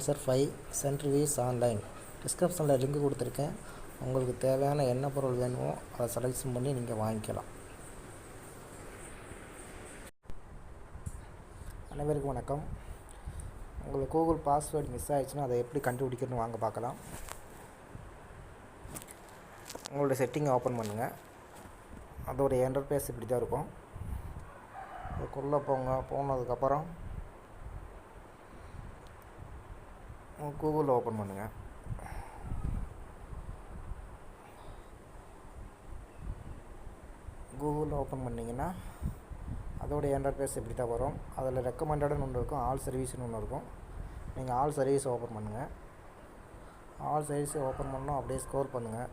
Answer 5 சென்ட்ரிவிஸ் online. டிஸ்கிரிப்ஷனில் link கொடுத்துருக்கேன். உங்களுக்கு தேவையான என்ன பொருள் வேணுமோ அதை செலக்ஷன் பண்ணி நீங்கள் வாங்கிக்கலாம். அனைவருக்கும் வணக்கம். உங்களுக்கு கூகுள் பாஸ்வேர்டு மிஸ் ஆகிடுச்சுன்னா அதை எப்படி கண்டுபிடிக்கணும்னு வாங்க பார்க்கலாம். உங்களோட செட்டிங்கை ஓப்பன் பண்ணுங்கள். அதோடைய இன்டர்ஃபேஸ் இப்படி தான் இருக்கும். அதுக்குள்ளே போனதுக்கப்புறம் கூகுளில் ஓப்பன் பண்ணுங்கள். கூகுளில் ஓப்பன் பண்ணிங்கன்னா அதோடைய இன்டர்ஃபேஸ் இப்படி தான் வரும். அதில் ரெக்கமெண்டட்னு ஒன்று இருக்கும், ஆல் சர்வீஸ்னு ஒன்று இருக்கும். நீங்கள் ஆல் சர்வீஸ் ஓப்பன் பண்ணுங்கள். ஆல் சர்வீஸ் ஓப்பன் பண்ணோம், அப்படியே ஸ்க்ரோல் பண்ணுங்கள்.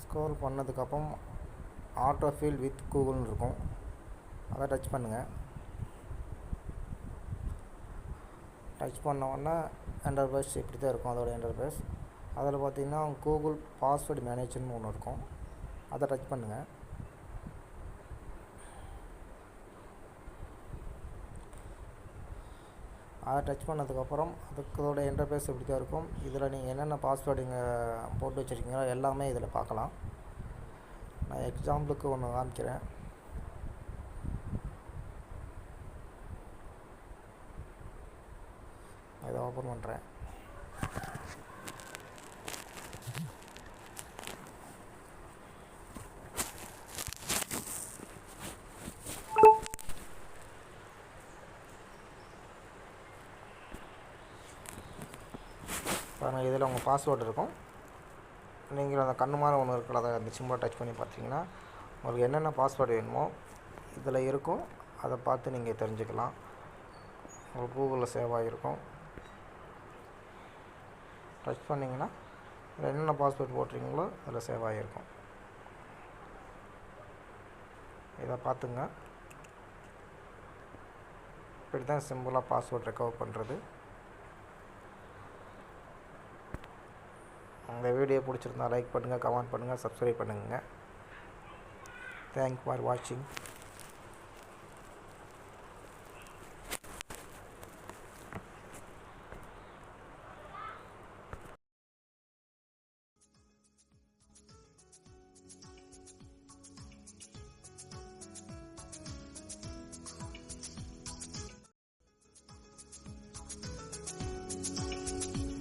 ஸ்க்ரோல் பண்ணதுக்கப்புறம் ஆட்டோ ஃபில் வித் கூகுள்னு இருக்கும், அதை டச் பண்ணுங்கள். டச் பண்ணோன்னா இன்டர்ஃபேஸ் இப்படி தான் இருக்கும். அதோட இன்டர்ஃபேஸ் அதில் பார்த்திங்கன்னா கூகுள் பாஸ்வேர்டு மேனேஜர்னு ஒன்று இருக்கும், அதை டச் பண்ணுங்கள். அதை டச் பண்ணதுக்கப்புறம் அதோட இன்டர்ஃபேஸ் இப்படி தான் இருக்கும். இதில் நீங்கள் என்னென்ன பாஸ்வேர்டு இங்கே போட்டு வச்சுருக்கீங்களோ எல்லாமே இதில் பார்க்கலாம். நான் எக்ஸாம்பிளுக்கு ஒன்று காமிக்கிறேன். இதை ஓப்பன் பண்ணுறேன். பாருங்கள், இதில் உங்கள் பாஸ்வேர்டு இருக்கும். நீங்கள் அந்த கண்ணு மாதிரி ஒன்று இருக்கிற அதை அந்த சிம்பிளை டச் பண்ணி பார்த்தீங்கன்னா உங்களுக்கு என்னென்ன பாஸ்வேர்டு வேணுமோ இதில் இருக்கும். அதை பார்த்து நீங்கள் தெரிஞ்சுக்கலாம். உங்களுக்கு கூகுளில் சேவ் ஆகிருக்கும். டச் பண்ணிங்கன்னா இதில் என்னென்ன பாஸ்வேர்டு போட்டிருக்கீங்களோ அதில் சேவ் ஆகிருக்கும். இதை பார்த்துங்க. இப்படி தான் சிம்பிளாக பாஸ்வேர்ட் ரெக்கவர் பண்ணுறது. இந்த வீடியோ பிடிச்சிருந்தா லைக் பண்ணுங்கள், கமெண்ட் பண்ணுங்கள், சப்ஸ்கிரைப் பண்ணுங்கள். தேங்க்ஸ் ஃபார் வாட்சிங்.